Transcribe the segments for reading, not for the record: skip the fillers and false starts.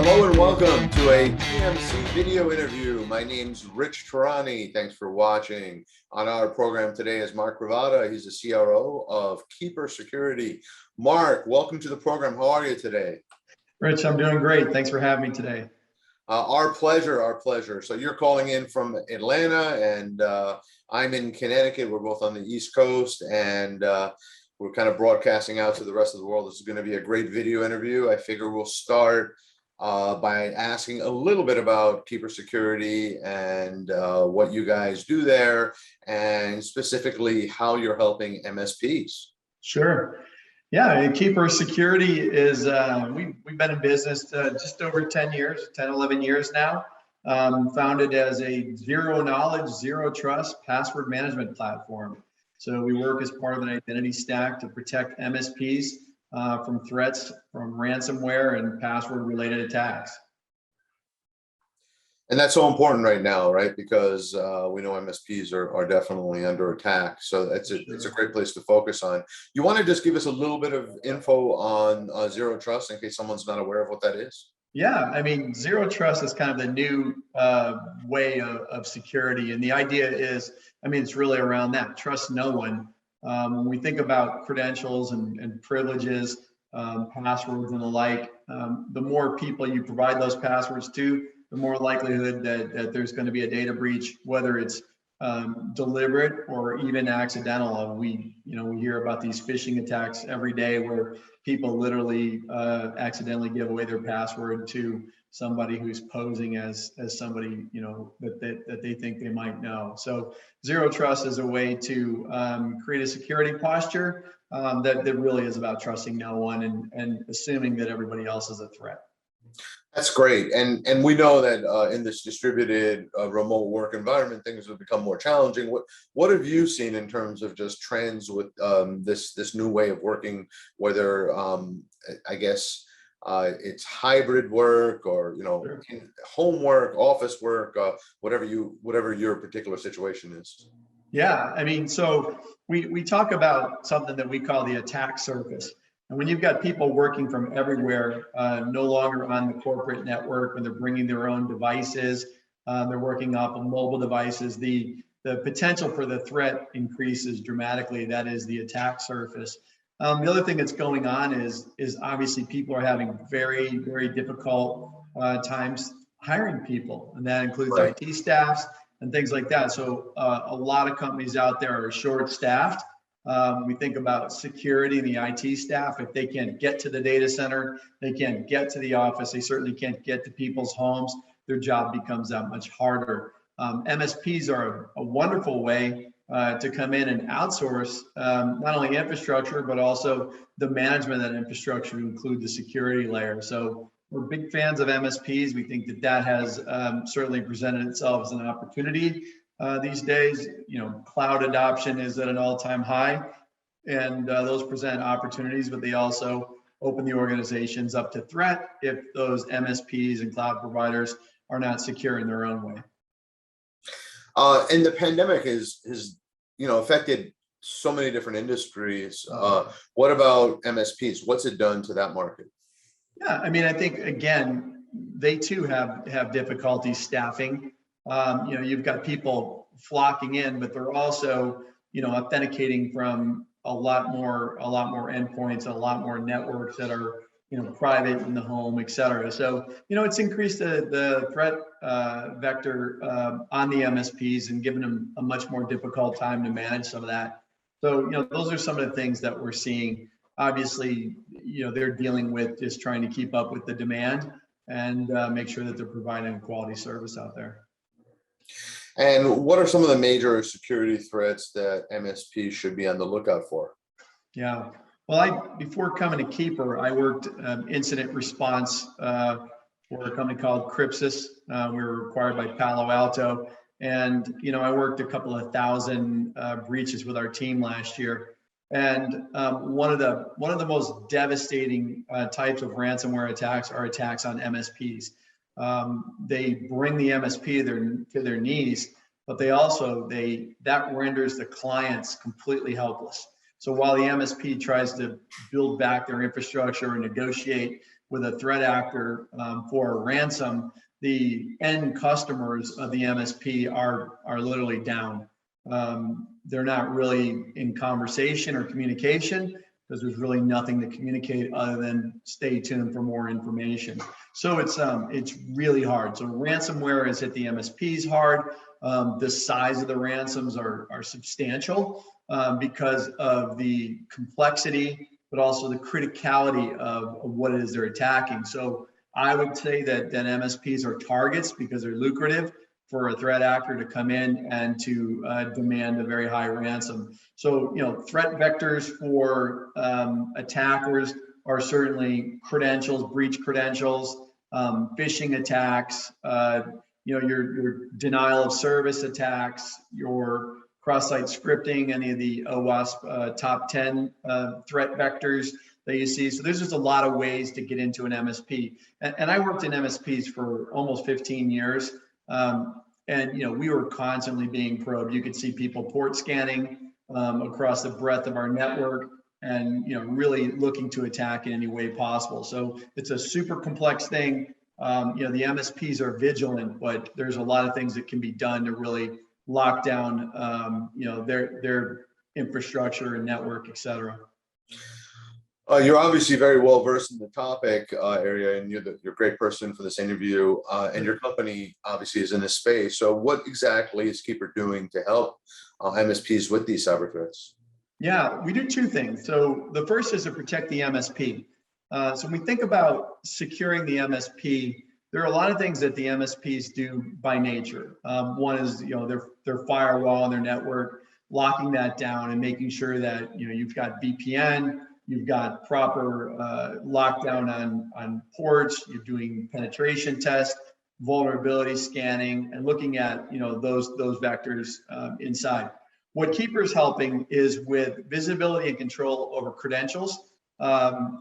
Hello and welcome to a TMC video interview. My name's Rich Tehrani. Thanks for watching. On our program today is Mark Cravotta. He's the CRO of Keeper Security. Mark, welcome to the program. How are you today? Rich, I'm doing great. Thanks for having me today. Our pleasure, our pleasure. So you're calling in from Atlanta and I'm in Connecticut. We're both on the East Coast and we're kind of broadcasting out to the rest of the world. This is going to be a great video interview. I figure we'll start by asking a little bit about Keeper Security and what you guys do there, and specifically how you're helping MSPs. Sure. Yeah, Keeper Security is, we've been in business just over 10 years, 10, 11 years now. Founded as a zero knowledge, zero trust password management platform. So we work as part of an identity stack to protect MSPs from threats from ransomware and password related attacks. And that's so important right now, right? Because we know MSPs are definitely under attack. So it's a great place to focus on. You want to just give us a little bit of info on Xero Trust in case someone's not aware of what that is? Yeah, I mean, Xero Trust is kind of the new way of security. And the idea is, I mean, it's really around that, trust no one. When we think about credentials and privileges, passwords and the like, the more people you provide those passwords to, the more likelihood that there's going to be a data breach, whether it's deliberate or even accidental. We hear about these phishing attacks every day where people literally accidentally give away their password to somebody who's posing as somebody that they think they might know. So Xero Trust is a way to create a security posture that really is about trusting no one and assuming that everybody else is a threat. That's great. And we know that in this distributed remote work environment, things have become more challenging. What have you seen in terms of just trends with this new way of working, whether I guess it's hybrid work or Sure. homework, office work, whatever your particular situation is? Yeah, I mean, so we talk about something that we call the attack surface. And when you've got people working from everywhere, no longer on the corporate network, when they're bringing their own devices, they're working off of mobile devices, the potential for the threat increases dramatically. That is the attack surface. The other thing that's going on is obviously people are having very, very difficult times hiring people, and that includes Right. IT staffs and things like that. So a lot of companies out there are short-staffed. We think about security and the IT staff. If they can't get to the data center, they can't get to the office, they certainly can't get to people's homes, their job becomes that much harder. MSPs are a wonderful way to come in and outsource not only infrastructure, but also the management of that infrastructure to include the security layer. So we're big fans of MSPs. We think that has certainly presented itself as an opportunity. These days, cloud adoption is at an all-time high, and those present opportunities, but they also open the organizations up to threat if those MSPs and cloud providers are not secure in their own way. And the pandemic has affected so many different industries. What about MSPs? What's it done to that market? Yeah, I mean, I think again, they too have difficulty staffing. You've got people flocking in, but they're also, authenticating from a lot more endpoints, a lot more networks that are, private in the home, et cetera. So, it's increased the threat vector on the MSPs and given them a much more difficult time to manage some of that. So, those are some of the things that we're seeing. Obviously, they're dealing with just trying to keep up with the demand and make sure that they're providing a quality service out there. And what are some of the major security threats that MSPs should be on the lookout for? Yeah, well, before coming to Keeper, I worked incident response for a company called Crypsis. We were acquired by Palo Alto, and I worked a couple of thousand breaches with our team last year. And one of the most devastating types of ransomware attacks are attacks on MSPs. They bring the MSP to their knees, but that renders the clients completely helpless. So while the MSP tries to build back their infrastructure and negotiate with a threat actor for a ransom, the end customers of the MSP are literally down. They're not really in conversation or communication because there's really nothing to communicate other than stay tuned for more information. So it's really hard. So ransomware has hit the MSPs hard. The size of the ransoms are substantial because of the complexity, but also the criticality of what it is they're attacking. So I would say that MSPs are targets because they're lucrative for a threat actor to come in and to demand a very high ransom. So, threat vectors for attackers are certainly credentials, breach credentials, phishing attacks, your denial of service attacks, your cross-site scripting, any of the OWASP top 10 threat vectors that you see. So there's just a lot of ways to get into an MSP. And I worked in MSPs for almost 15 years. And we were constantly being probed. You could see people port scanning across the breadth of our network and really looking to attack in any way possible. So it's a super complex thing. The MSPs are vigilant, but there's a lot of things that can be done to really lock down their infrastructure and network, et cetera. You're obviously very well versed in the topic area, and you're a great person for this interview. And your company obviously is in this space. So, what exactly is Keeper doing to help MSPs with these cyber threats? Yeah, we do two things. So, the first is to protect the MSP. So, when we think about securing the MSP, there are a lot of things that the MSPs do by nature. One is their firewall and their network, locking that down and making sure that you've got VPN. You've got proper lockdown on ports. You're doing penetration tests, vulnerability scanning, and looking at those vectors inside. What Keeper is helping is with visibility and control over credentials.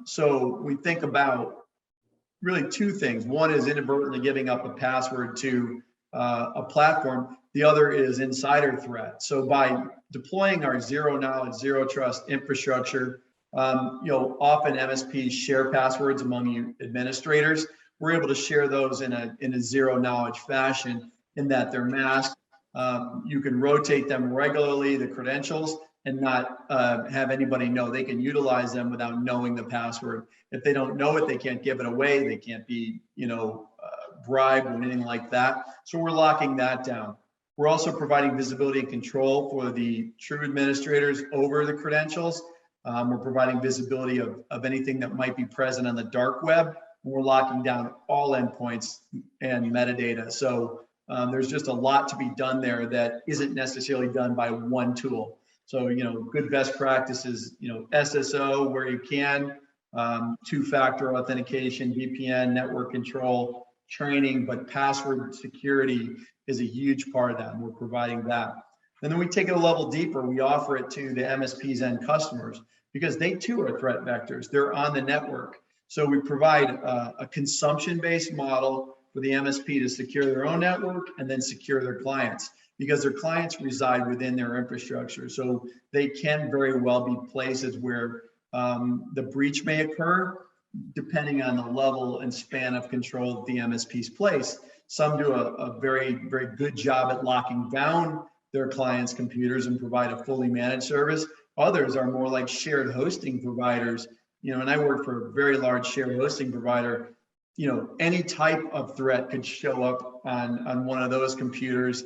So we think about really two things. One is inadvertently giving up a password to a platform. The other is insider threat. So by deploying our zero knowledge, zero trust infrastructure, often MSPs share passwords among administrators. We're able to share those in a zero knowledge fashion in that they're masked. You can rotate them regularly, the credentials, and not have anybody know. They can utilize them without knowing the password. If they don't know it, they can't give it away. They can't be, bribed or anything like that. So we're locking that down. We're also providing visibility and control for the true administrators over the credentials. We're providing visibility of anything that might be present on the dark web. We're locking down all endpoints and metadata. So there's just a lot to be done there that isn't necessarily done by one tool. So, good best practices, SSO where you can, two-factor authentication, VPN, network control, training, but password security is a huge part of that. And we're providing that. And then we take it a level deeper. We offer it to the MSPs and customers because they too are threat vectors. They're on the network. So we provide a consumption-based model for the MSP to secure their own network and then secure their clients because their clients reside within their infrastructure. So they can very well be places where the breach may occur depending on the level and span of control that the MSPs place. Some do a very, very good job at locking down their clients' computers and provide a fully managed service. Others are more like shared hosting providers. And I work for a very large shared hosting provider. Any type of threat could show up on one of those computers,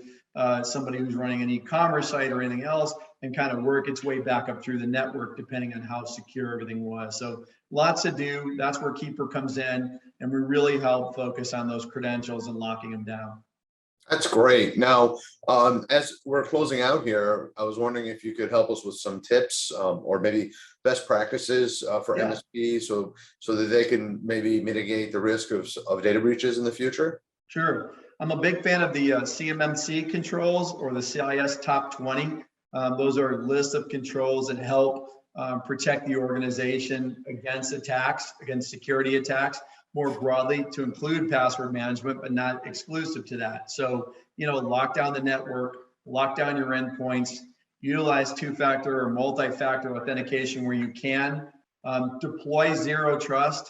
somebody who's running an e-commerce site or anything else, and kind of work its way back up through the network, depending on how secure everything was. So lots to do. That's where Keeper comes in, and we really help focus on those credentials and locking them down. That's great. Now, as we're closing out here, I was wondering if you could help us with some tips or maybe best practices for MSPs so that they can maybe mitigate the risk of data breaches in the future. Sure. I'm a big fan of the CMMC controls or the CIS top 20. Those are a list of controls that help protect the organization against attacks, against security attacks, more broadly to include password management, but not exclusive to that. So, lock down the network, lock down your endpoints, utilize two-factor or multi-factor authentication where you can, deploy Xero Trust.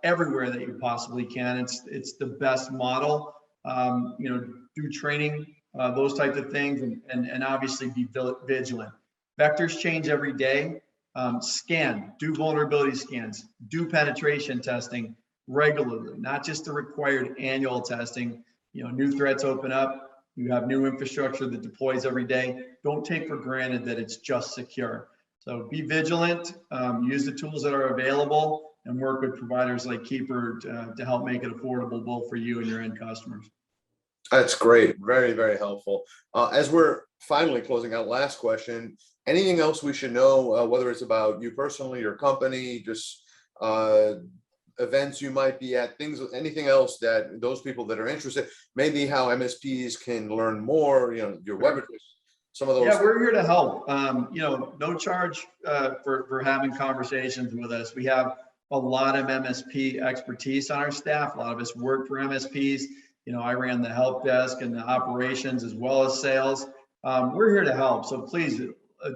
everywhere that you possibly can. It's the best model. Do training, those types of things, and obviously be vigilant. Vectors change every day. Do vulnerability scans, do penetration testing regularly, not just the required annual testing. New threats open up. You have new infrastructure that deploys every day. Don't take for granted that it's just secure. So be vigilant, use the tools that are available, and work with providers like Keeper to help make it affordable both for you and your end customers. That's great. Very, very helpful. As we're finally closing out, last question, anything else we should know, whether it's about you personally, your company, just events you might be at, anything else that those people that are interested, maybe how MSPs can learn more, your web address, some of those. Yeah, we're here to help. No charge for having conversations with us. We have a lot of MSP expertise on our staff. A lot of us work for MSPs. I ran the help desk and the operations as well as sales. We're here to help. So please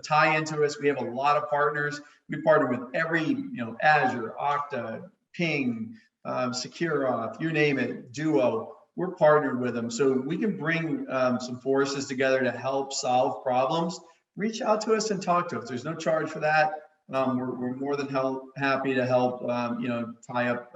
tie into us. We have a lot of partners. We partner with every, Azure, Okta, Ping, SecureAuth, you name it, Duo. We're partnered with them. So we can bring some forces together to help solve problems. Reach out to us and talk to us. There's no charge for that. We're more than happy to help, tie up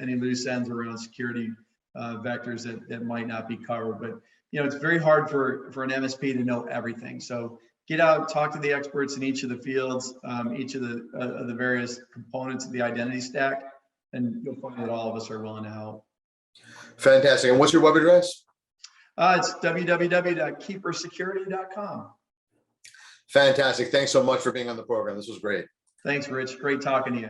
any loose ends around security vectors that might not be covered. But, it's very hard for an MSP to know everything. So get out, talk to the experts in each of the fields, each of the various components of the identity stack, and you'll find that all of us are willing to help. Fantastic. And what's your web address? It's www.keepersecurity.com. Fantastic. Thanks so much for being on the program. This was great. Thanks, Rich. Great talking to you.